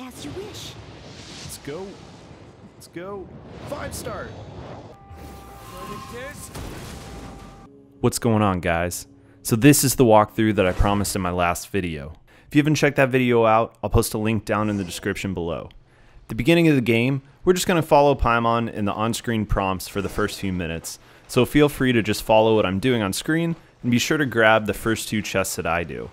As you wish. Let's go. Let's go. 5-star. What's going on, guys? So this is the walkthrough that I promised in my last video. If you haven't checked that video out, I'll post a link down in the description below. At the beginning of the game, we're just going to follow Paimon in the on-screen prompts for the first few minutes, so feel free to just follow what I'm doing on screen and be sure to grab the first 2 chests that I do.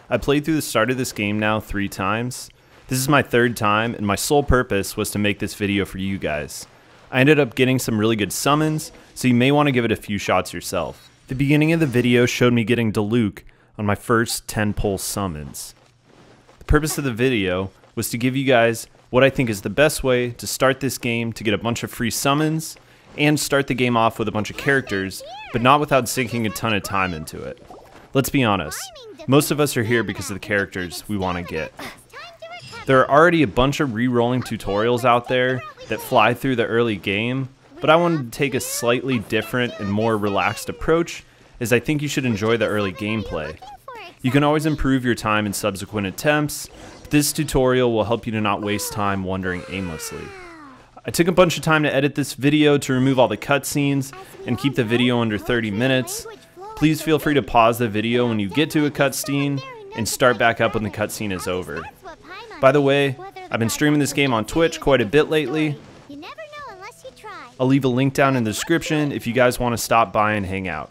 I played through the start of this game now 3 times. This is my 3rd time, and my sole purpose was to make this video for you guys. I ended up getting some really good summons, so you may want to give it a few shots yourself. The beginning of the video showed me getting Diluc on my first 10 pulse summons. The purpose of the video was to give you guys what I think is the best way to start this game to get a bunch of free summons and start the game off with a bunch of characters, but not without sinking a ton of time into it. Let's be honest, most of us are here because of the characters we want to get. There are already a bunch of re-rolling tutorials out there that fly through the early game, but I wanted to take a slightly different and more relaxed approach, as I think you should enjoy the early gameplay. You can always improve your time in subsequent attempts, but this tutorial will help you to not waste time wandering aimlessly. I took a bunch of time to edit this video to remove all the cutscenes and keep the video under 30 minutes. Please feel free to pause the video when you get to a cutscene and start back up when the cutscene is over. By the way, I've been streaming this game on Twitch quite a bit lately. I'll leave a link down in the description if you guys want to stop by and hang out.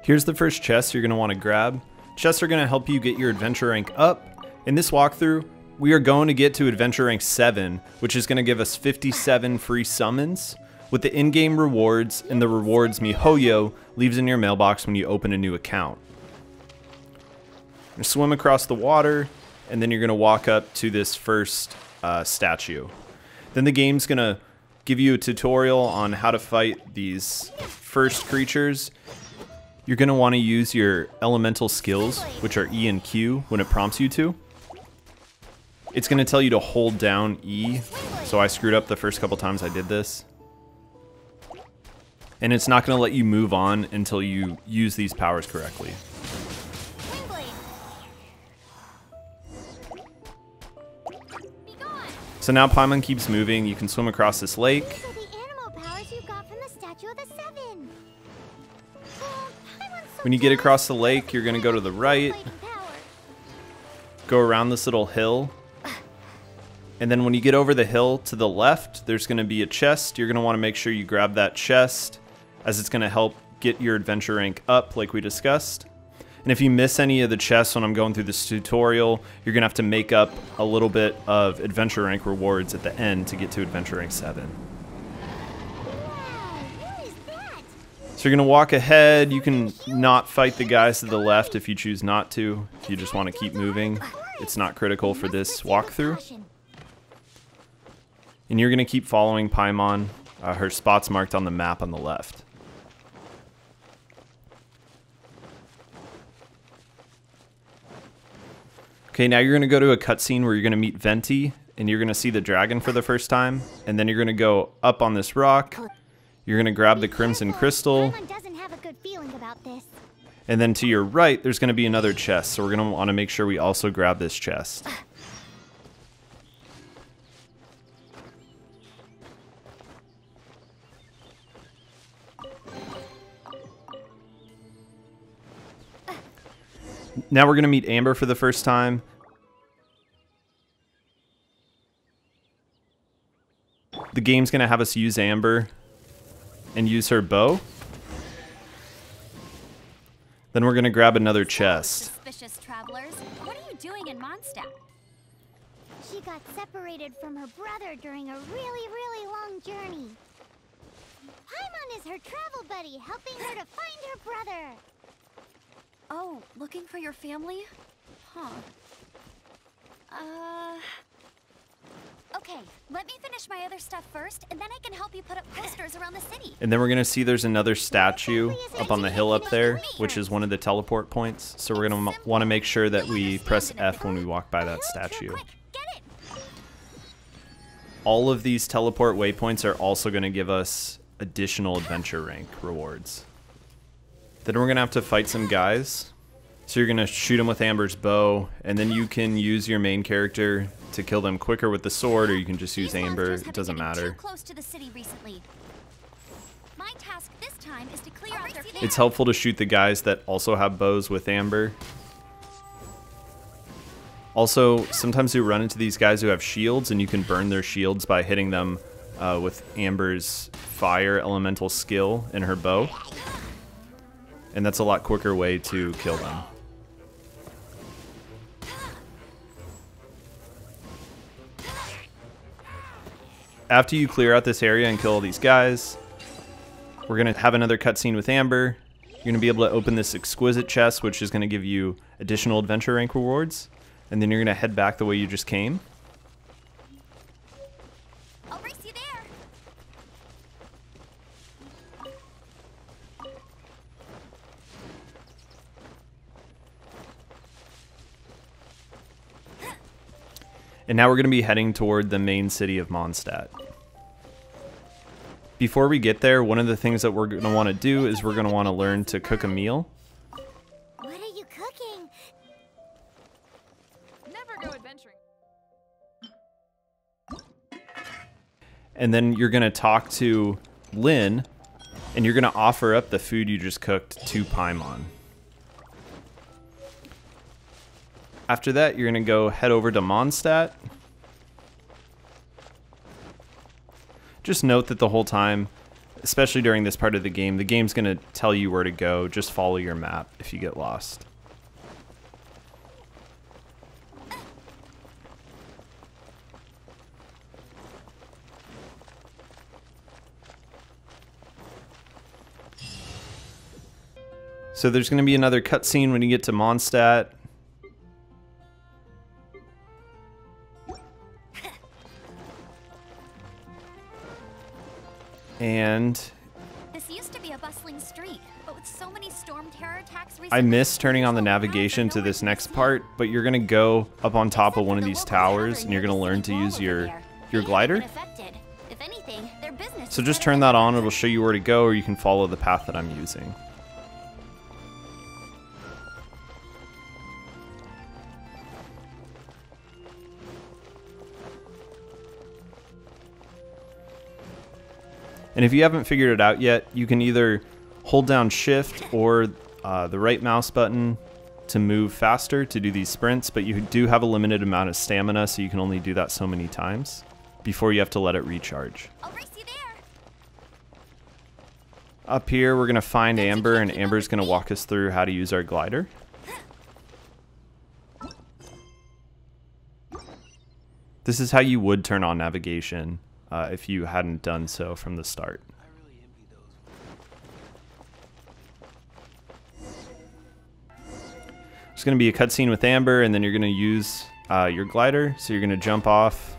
Here's the first chest you're going to want to grab. Chests are going to help you get your adventure rank up. In this walkthrough, we are going to get to adventure rank 7, which is going to give us 57 free summons, with the in-game rewards and the rewards MiHoYo leaves in your mailbox when you open a new account. You're going to swim across the water, and then you're going to walk up to this first statue. Then the game's going to give you a tutorial on how to fight these first creatures. You're going to want to use your elemental skills, which are E and Q, when it prompts you to. It's going to tell you to hold down E, so I screwed up the first couple times I did this. And it's not going to let you move on until you use these powers correctly. So now Paimon keeps moving. You can swim across this lake. When you get across the lake, you're going to go to the right, go around this little hill, and then when you get over the hill to the left, there's going to be a chest. You're going to want to make sure you grab that chest, as it's going to help get your adventure rank up like we discussed. And if you miss any of the chests when I'm going through this tutorial, you're going to have to make up a little bit of adventure rank rewards at the end to get to adventure rank 7. So you're going to walk ahead. You can not fight the guys to the left if you choose not to. If you just want to keep moving, it's not critical for this walkthrough. And you're going to keep following Paimon. Her spot's marked on the map on the left. Okay, now you're going to go to a cutscene where you're going to meet Venti, and you're going to see the dragon for the first time. And then you're going to go up on this rock. You're going to grab the Crimson Crystal. And then to your right, there's going to be another chest. So we're going to want to make sure we also grab this chest. Now we're going to meet Amber for the first time. The game's going to have us use Amber and use her bow. Then we're going to grab another chest. Suspicious travelers. What are you doing in Mondstadt? She got separated from her brother during a really long journey. Paimon is her travel buddy, helping her to find her brother. Oh, looking for your family? Huh. Okay, let me finish my other stuff first, and then I can help you put up posters around the city. And then we're going to see there's another statue up on the hill up there, which is one of the teleport points. So we're going to want to make sure that we press F when we walk by that statue. All of these teleport waypoints are also going to give us additional adventure rank rewards. Then we're gonna have to fight some guys. So you're gonna shoot them with Amber's bow, and then you can use your main character to kill them quicker with the sword, or you can just use Amber. It doesn't matter. Too close to the city recently. My task this time is to clear out their camp. It's helpful to shoot the guys that also have bows with Amber. Also, sometimes you run into these guys who have shields, and you can burn their shields by hitting them with Amber's fire elemental skill in her bow. And that's a lot quicker way to kill them. After you clear out this area and kill all these guys, we're going to have another cutscene with Amber. You're going to be able to open this exquisite chest, which is going to give you additional adventure rank rewards. And then you're going to head back the way you just came. I'll race you there. And now we're going to be heading toward the main city of Mondstadt. Before we get there, one of the things that we're going to want to do is we're going to want to learn to cook a meal. What are you cooking? Never go adventuring. And then you're going to talk to Lynn, and you're going to offer up the food you just cooked to Paimon. After that, you're going to go head over to Mondstadt. Just note that the whole time, especially during this part of the game's going to tell you where to go. Just follow your map if you get lost. So there's going to be another cutscene when you get to Mondstadt. And This used to be a bustling street, but with so many storm terror attacks recently, I missed turning on the navigation to this next part, but you're gonna go up on top of one of these towers and you're gonna learn to use your glider. If anything, their business So is just better turn than that on, it'll show you where to go, or you can follow the path that I'm using. And if you haven't figured it out yet, you can either hold down shift or the right mouse button to move faster to do these sprints, but you do have a limited amount of stamina, so you can only do that so many times before you have to let it recharge. I'll race you there. Up here, we're gonna find Amber, and Amber's gonna walk us through how to use our glider. This is how you would turn on navigation if you hadn't done so from the start. There's going to be a cutscene with Amber, and then you're going to use your glider. So you're going to jump off,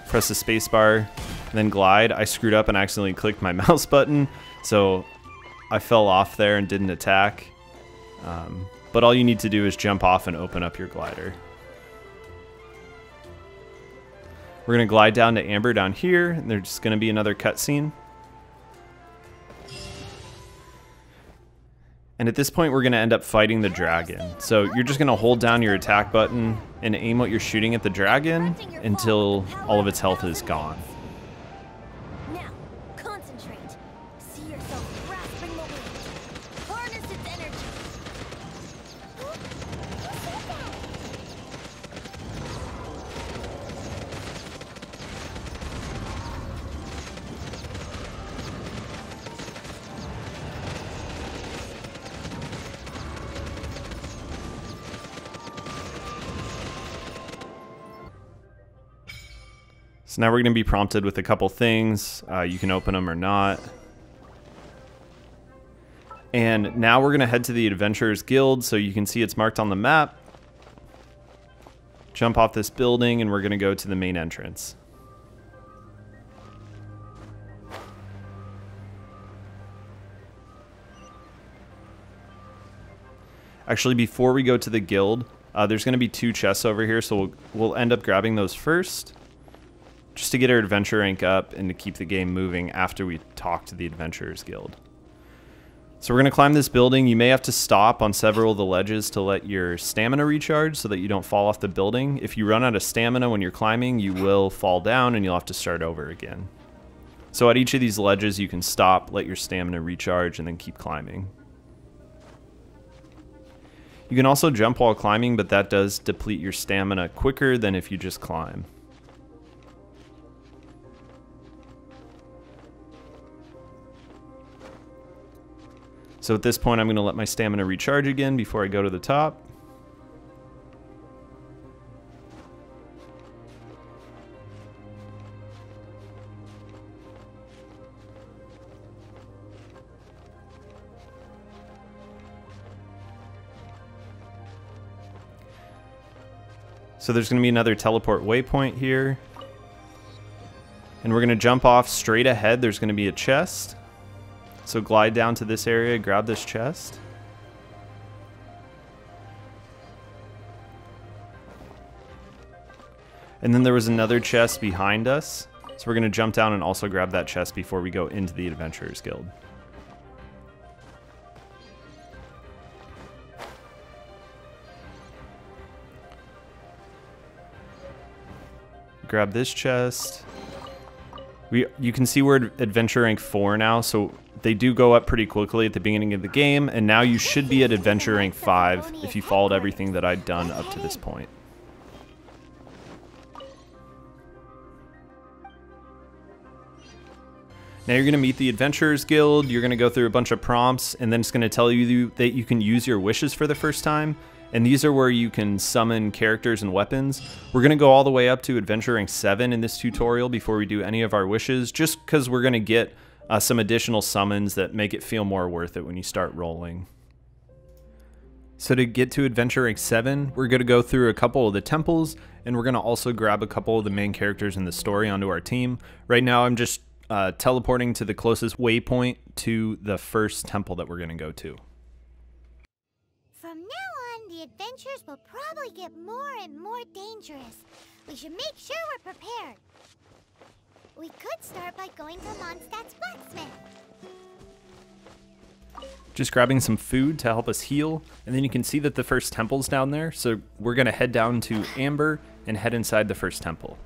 press the spacebar, and then glide. I screwed up and accidentally clicked my mouse button, so I fell off there and didn't attack. But all you need to do is jump off and open up your glider. We're going to glide down to Amber down here, and there's just going to be another cutscene. And at this point, we're going to end up fighting the dragon. So you're just going to hold down your attack button and aim what you're shooting at the dragon until all of its health is gone. Now, concentrate. See yourself grasping the wind. Harness its energy. So now we're going to be prompted with a couple things. You can open them or not. And now we're going to head to the Adventurers Guild, so you can see it's marked on the map. Jump off this building, and we're going to go to the main entrance. Actually, before we go to the guild, there's going to be 2 chests over here, so we'll end up grabbing those first, just to get our adventure rank up and to keep the game moving after we talk to the Adventurers Guild. So we're going to climb this building. You may have to stop on several of the ledges to let your stamina recharge so that you don't fall off the building. If you run out of stamina when you're climbing, you will fall down and you'll have to start over again. So at each of these ledges, you can stop, let your stamina recharge, and then keep climbing. You can also jump while climbing, but that does deplete your stamina quicker than if you just climb. So at this point, I'm going to let my stamina recharge again before I go to the top. So there's going to be another teleport waypoint here. And we're going to jump off straight ahead. There's going to be a chest. So glide down to this area, grab this chest. And then there was another chest behind us. So we're going to jump down and also grab that chest before we go into the Adventurers Guild. Grab this chest. You can see we're at Adventure Rank 4 now, so they do go up pretty quickly at the beginning of the game, and now you should be at Adventure Rank 5 if you followed everything that I'd done up to this point. Now you're going to meet the Adventurers Guild, you're going to go through a bunch of prompts, and then it's going to tell you that you can use your wishes for the first time. And these are where you can summon characters and weapons. We're going to go all the way up to Adventure Rank 7 in this tutorial before we do any of our wishes, just because we're going to get some additional summons that make it feel more worth it when you start rolling. So to get to Adventure Rank 7, we're going to go through a couple of the temples, and we're going to also grab a couple of the main characters in the story onto our team. Right now I'm just teleporting to the closest waypoint to the first temple that we're going to go to. From now on, the adventures will probably get more and more dangerous. We should make sure we're prepared. We could start by going to Mondstadt's blacksmith. Just grabbing some food to help us heal, and then you can see that the first temple's down there, so we're going to head down to Amber and head inside the first temple.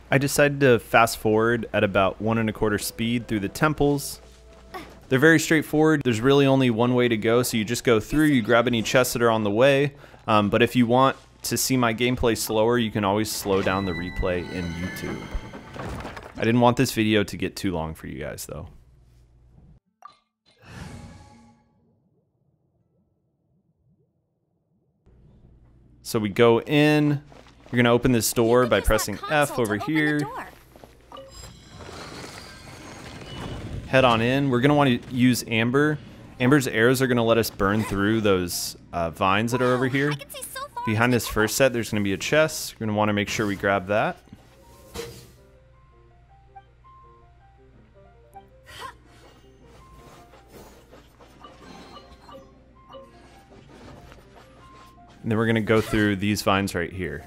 I decided to fast forward at about 1 1/4 speed through the temples. They're very straightforward. There's really only one way to go, so you just go through, you grab any chests that are on the way, but if you want to see my gameplay slower, you can always slow down the replay in YouTube. I didn't want this video to get too long for you guys though. So we go in, you're gonna open this door by pressing F over here. Head on in. We're gonna want to use Amber. Amber's arrows are gonna let us burn through those vines that are over here. Behind this first set, there's gonna be a chest. You're gonna want to make sure we grab that. And then we're gonna go through these vines right here.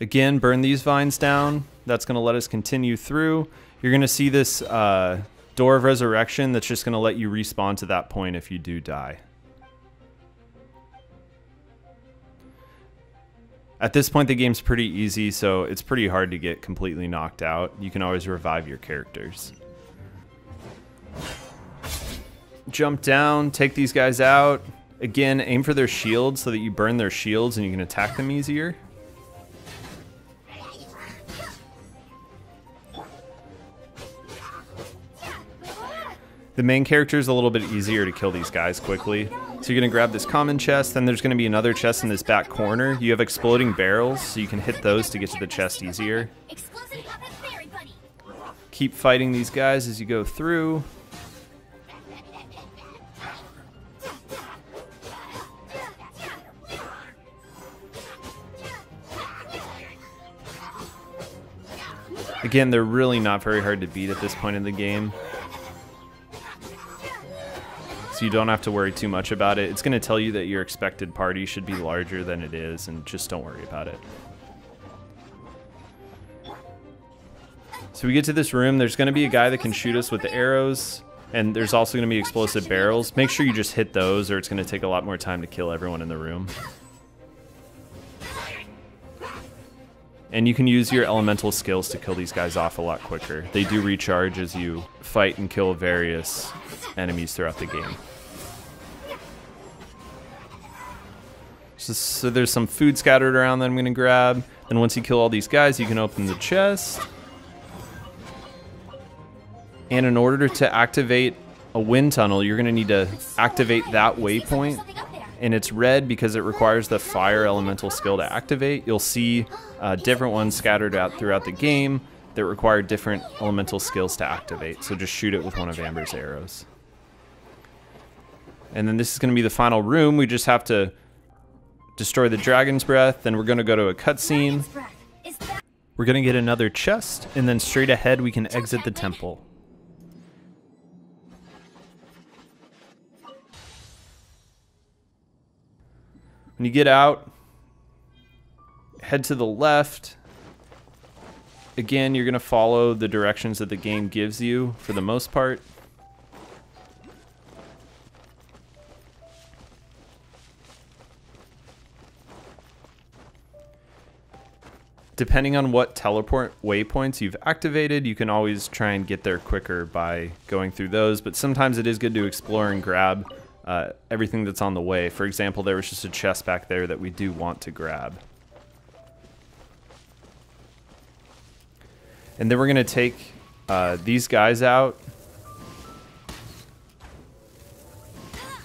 Again, burn these vines down. That's going to let us continue through. You're going to see this door of resurrection that's just going to let you respawn to that point if you do die. At this point, the game's pretty easy, so it's pretty hard to get completely knocked out. You can always revive your characters. Jump down, take these guys out. Again, aim for their shields so that you burn their shields and you can attack them easier. The main character is a little bit easier to kill these guys quickly. So you're going to grab this common chest, then there's going to be another chest in this back corner. You have exploding barrels, so you can hit those to get to the chest easier. Keep fighting these guys as you go through. Again, they're really not very hard to beat at this point in the game. So you don't have to worry too much about it. It's going to tell you that your expected party should be larger than it is, and just don't worry about it. So we get to this room. There's going to be a guy that can shoot us with the arrows. And there's also going to be explosive barrels. Make sure you just hit those or it's going to take a lot more time to kill everyone in the room. And you can use your elemental skills to kill these guys off a lot quicker. They do recharge as you fight and kill various enemies throughout the game. So there's some food scattered around that I'm going to grab. Then once you kill all these guys, you can open the chest. And in order to activate a wind tunnel, you're going to need to activate that waypoint. And it's red because it requires the fire elemental skill to activate. You'll see different ones scattered out throughout the game that require different elemental skills to activate. So just shoot it with one of Amber's arrows. And then this is going to be the final room. We just have to destroy the dragon's breath. Then we're going to go to a cutscene. We're going to get another chest. And then straight ahead we can exit the temple. When you get out, head to the left. Again, you're going to follow the directions that the game gives you for the most part. Depending on what teleport waypoints you've activated, you can always try and get there quicker by going through those, but sometimes it is good to explore and grab everything that's on the way. For example, there was just a chest back there that we do want to grab. And then we're going to take these guys out.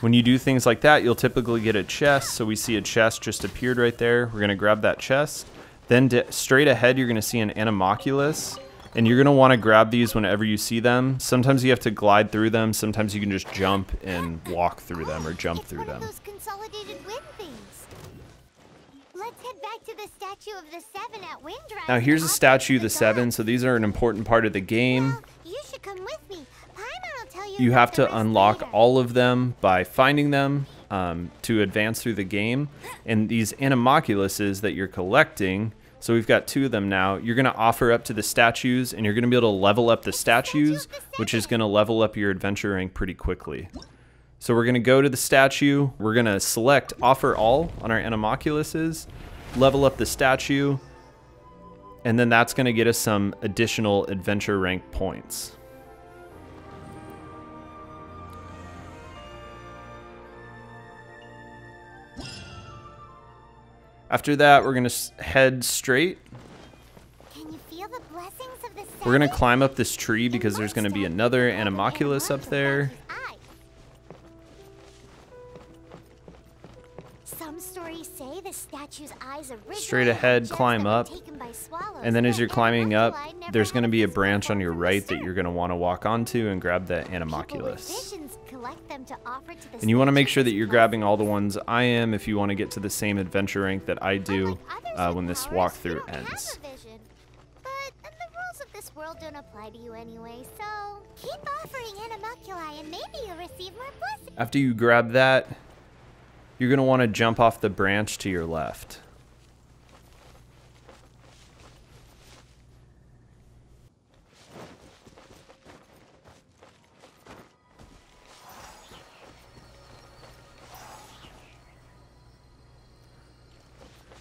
When you do things like that, you'll typically get a chest. So we see a chest just appeared right there. We're going to grab that chest. Then straight ahead, you're going to see an Animalculus. And you're going to want to grab these whenever you see them. Sometimes you have to glide through them. Sometimes you can just jump and walk through them or jump through them. Those consolidated wind things. Let's head back to the statue of the Seven at Windrise. Now here's a statue of the Seven. So these are an important part of the game. Well, you should come with me. Paimon will tell you. You have to unlock all of them by finding them to advance through the game. And these Animalculuses that you're collecting, so we've got 2 of them now. You're going to offer up to the statues, and you're going to be able to level up the statues, which is going to level up your adventure rank pretty quickly. So we're going to go to the statue. We're going to select Offer All on our Animalculuses, level up the statue, and then that's going to get us some additional adventure rank points. After that, we're going to head straight. Can you feel the blessings of the We're going to climb up this tree because there's going to be another Animalculus up there. Some stories say the statue's eyes originally Straight ahead, climb up. And then as you're climbing up, there's going to be a branch on your right that you're going to want to walk onto and grab the Animalculus. And you want to make sure that you're grabbing all the ones I am if you want to get to the same adventure rank that I do when this walkthrough ends. But the rules of this world don't apply to you anyway, so keep offering Animalculi and maybe you'll receive more blessings. After you grab that, you're going to want to jump off the branch to your left.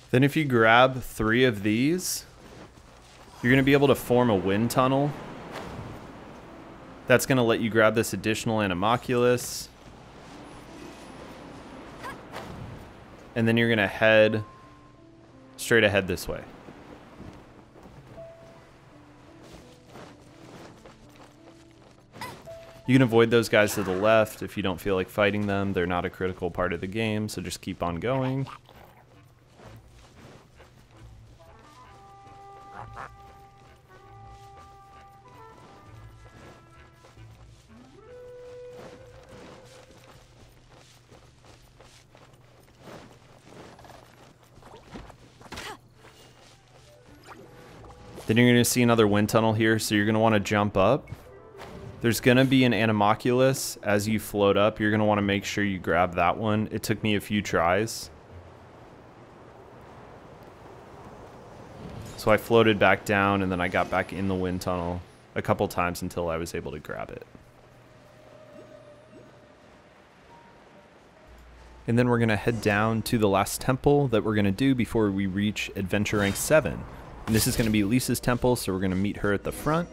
Then if you grab 3 of these, you're going to be able to form a wind tunnel. That's going to let you grab this additional Animalculus. And then you're going to head straight ahead this way. You can avoid those guys to the left if you don't feel like fighting them. They're not a critical part of the game, so just keep on going. Then you're going to see another wind tunnel here, so you're going to want to jump up. There's going to be an Animalculus as you float up. You're going to want to make sure you grab that one. It took me a few tries. So So I floated back down and then I got back in the wind tunnel a couple times until I was able to grab it. And then we're going to head down to the last temple that we're going to do before we reach Adventure Rank 7. And this is going to be Lisa's temple, so we're going to meet her at the front.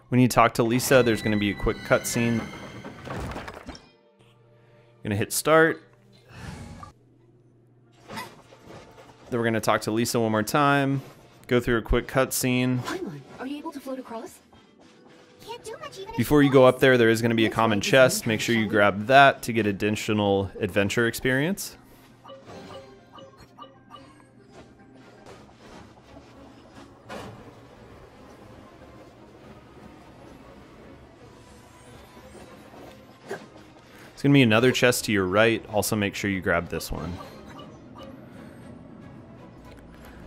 When you talk to Lisa, there's going to be a quick cutscene. Going to hit start. Then we're going to talk to Lisa one more time, go through a quick cutscene. Paimon, are you able to float across? Can't do much even if Before she you go wants. up there is going to be a common chest. Make sure you grab that to get additional adventure experience. There's going to be another chest to your right. Also make sure you grab this one.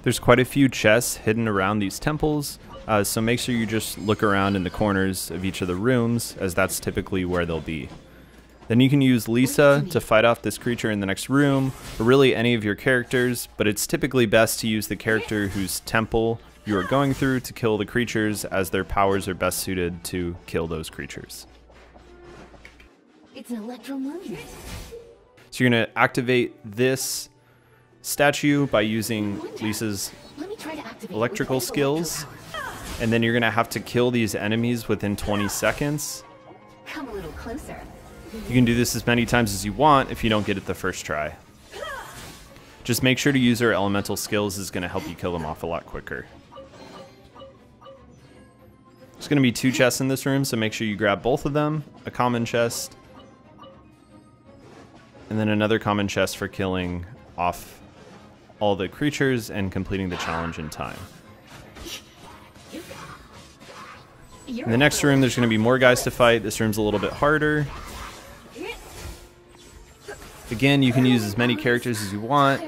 There's quite a few chests hidden around these temples, so make sure you just look around in the corners of each of the rooms, as that's typically where they'll be. Then you can use Lisa to fight off this creature in the next room, or really any of your characters, but it's typically best to use the character whose temple you are going through to kill the creatures, as their powers are best suited to kill those creatures. It's an electromovement. So you're going to activate this statue by using Lisa's Let me try to activate electrical with skills, electro and then you're going to have to kill these enemies within 20 seconds. power. Come a little closer. You can do this as many times as you want if you don't get it the first try. Just make sure to use her elemental skills, is going to help you kill them off a lot quicker. There's going to be 2 chests in this room, so make sure you grab both of them. A common chest, and then another common chest for killing off all the creatures and completing the challenge in time. In the next room, there's going to be more guys to fight. This room's a little bit harder. Again, you can use as many characters as you want.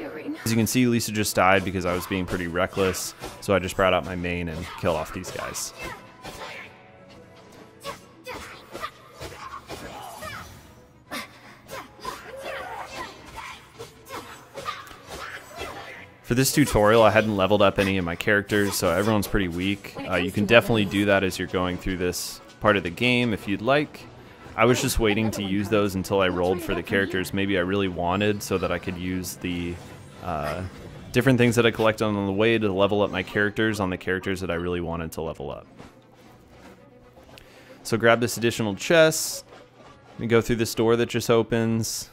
As you can see, Lisa just died because I was being pretty reckless, so I just brought out my main and killed off these guys. For this tutorial, I hadn't leveled up any of my characters, so everyone's pretty weak. You can definitely do that as you're going through this part of the game if you'd like. I was just waiting to use those until I rolled for the characters maybe I really wanted, so that I could use the different things that I collected on the way to level up my characters on the characters that I really wanted to level up. So grab this additional chest, and go through this door that just opens.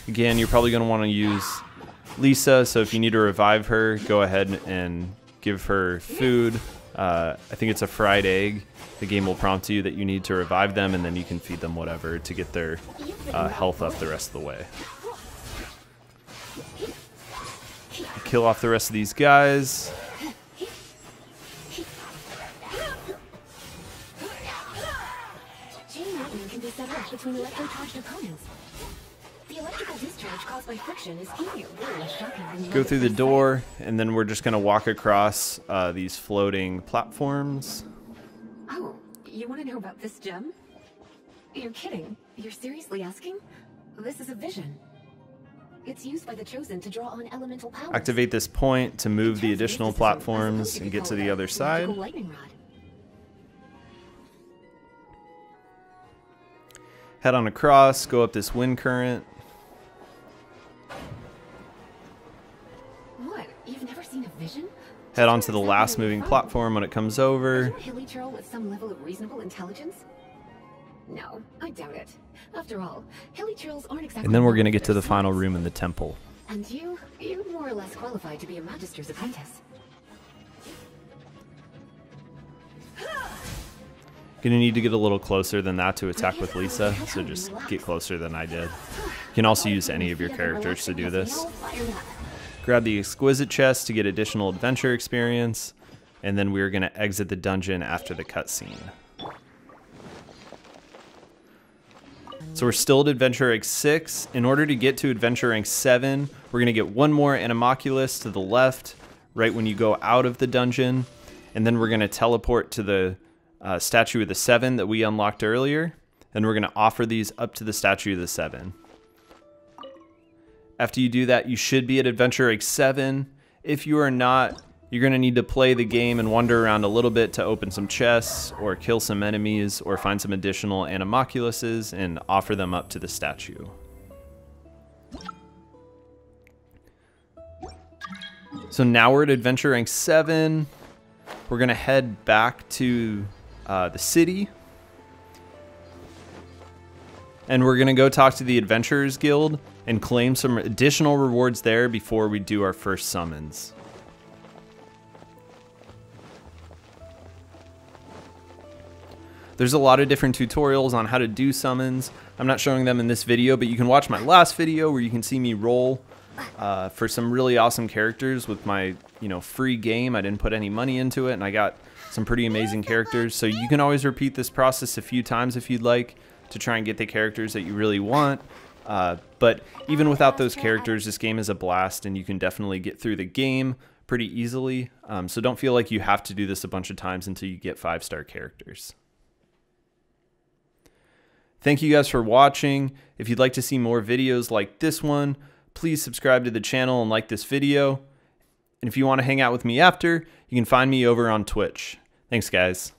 Again, you're probably going to want to use Lisa, so if you need to revive her, go ahead and give her food. I think it's a fried egg. The game will prompt you that you need to revive them, and then you can feed them whatever to get their health up the rest of the way. Kill off the rest of these guys. Chain lightning can be set off between electrocharged opponents. The electrical discharge caused by friction is even less shocking than Go through the door, and then we're just going to walk across these floating platforms. Oh, you want to know about this gem? You're kidding. You're seriously asking? This is a vision. It's used by the Chosen to draw on elemental powers. Activate this point to move the additional platforms and get to the other side. Lightning rod. Head on across, go up this wind current. What? You've never seen a vision? Head on to the last moving platform when it comes Are over. you a hilichurl with some level of reasonable intelligence? No, I doubt it. After all, hilichurls aren't exactly. And then we're going to known get for to the their final science. room in the temple. And you're more or less qualified to be a magister's apprentice. Gonna need to get a little closer than that to attack with Lisa, so just get closer than I did. You can also use any of your characters to do this. Grab the exquisite chest to get additional adventure experience, and then we're gonna exit the dungeon after the cutscene. So we're still at Adventure Rank 6. In order to get to Adventure Rank 7, we're gonna get one more Animoculus to the left, right when you go out of the dungeon, and then we're gonna teleport to the Statue of the Seven that we unlocked earlier, and we're gonna offer these up to the Statue of the Seven. After you do that, you should be at adventure rank 7. If you are not, you're going to need to play the game and wander around a little bit to open some chests or kill some enemies or find some additional animoculuses and offer them up to the statue. So now we're at adventure rank 7. We're going to head back to the city. And we're going to go talk to the Adventurers Guild and claim some additional rewards there before we do our first summons. There's a lot of different tutorials on how to do summons. I'm not showing them in this video, but you can watch my last video where you can see me roll for some really awesome characters with my, free game. I didn't put any money into it, and I got some pretty amazing characters. So you can always repeat this process a few times if you'd like to try and get the characters that you really want. But even without those characters, this game is a blast, and you can definitely get through the game pretty easily. So don't feel like you have to do this a bunch of times until you get 5-star characters. Thank you guys for watching. If you'd like to see more videos like this one, please subscribe to the channel and like this video. And if you want to hang out with me after, you can find me over on Twitch. Thanks, guys.